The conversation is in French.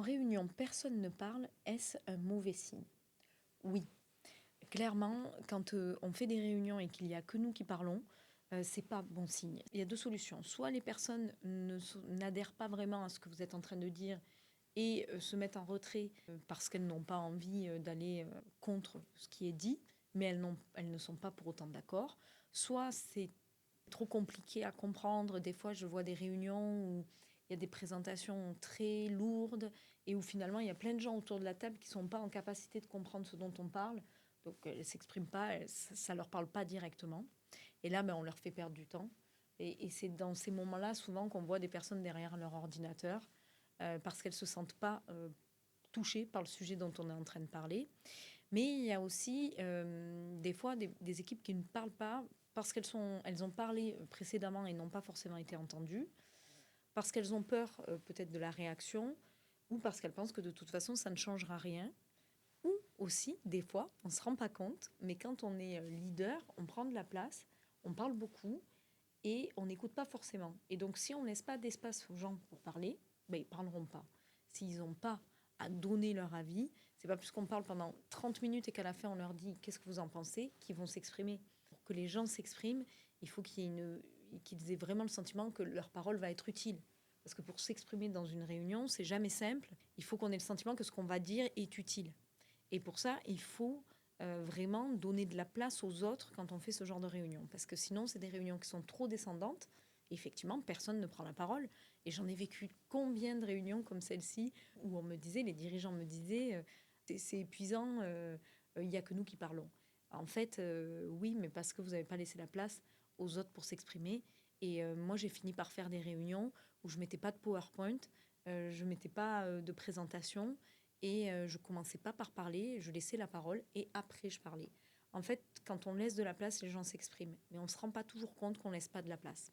réunion, personne ne parle, est-ce un mauvais signe? Oui, clairement, quand on fait des réunions et qu'il n'y a que nous qui parlons, c'est pas bon signe. Il y a deux solutions. Soit les personnes n'adhèrent pas vraiment à ce que vous êtes en train de dire et se mettent en retrait parce qu'elles n'ont pas envie d'aller contre ce qui est dit, mais elles ne sont pas pour autant d'accord. Soit c'est trop compliqué à comprendre. Des fois, je vois des réunions où il y a des présentations très lourdes et où finalement, il y a plein de gens autour de la table qui ne sont pas en capacité de comprendre ce dont on parle. Donc, elles ne s'expriment pas, ça ne leur parle pas directement. Et là, on leur fait perdre du temps. Et c'est dans ces moments-là, souvent, qu'on voit des personnes derrière leur ordinateur parce qu'elles ne se sentent pas touchées par le sujet dont on est en train de parler. Mais il y a aussi des fois des équipes qui ne parlent pas parce elles ont parlé précédemment et n'ont pas forcément été entendues, parce qu'elles ont peur peut-être de la réaction, ou parce qu'elles pensent que de toute façon, ça ne changera rien. Ou aussi, des fois, on ne se rend pas compte, mais quand on est leader, on prend de la place, on parle beaucoup et on n'écoute pas forcément. Et donc, si on ne laisse pas d'espace aux gens pour parler, ils ne parleront pas. S'ils n'ont pas à donner leur avis, c'est pas plus qu'on parle pendant 30 minutes et qu'à la fin, on leur dit « qu'est-ce que vous en pensez ?» qu'ils vont s'exprimer. Pour que les gens s'expriment, il faut qu'ils aient vraiment le sentiment que leur parole va être utile. Parce que pour s'exprimer dans une réunion, c'est jamais simple. Il faut qu'on ait le sentiment que ce qu'on va dire est utile. Et pour ça, il faut vraiment donner de la place aux autres quand on fait ce genre de réunion. Parce que sinon, c'est des réunions qui sont trop descendantes. Effectivement, personne ne prend la parole. Et j'en ai vécu combien de réunions comme celle-ci où on me disait, les dirigeants me disaient, c'est épuisant, il n'y a que nous qui parlons. En fait, oui, mais parce que vous n'avez pas laissé la place aux autres pour s'exprimer. Et moi, j'ai fini par faire des réunions où je ne mettais pas de PowerPoint, je ne mettais pas de présentation. Et je commençais pas par parler, je laissais la parole et après je parlais. En fait, quand on laisse de la place, les gens s'expriment. Mais on ne se rend pas toujours compte qu'on laisse pas de la place.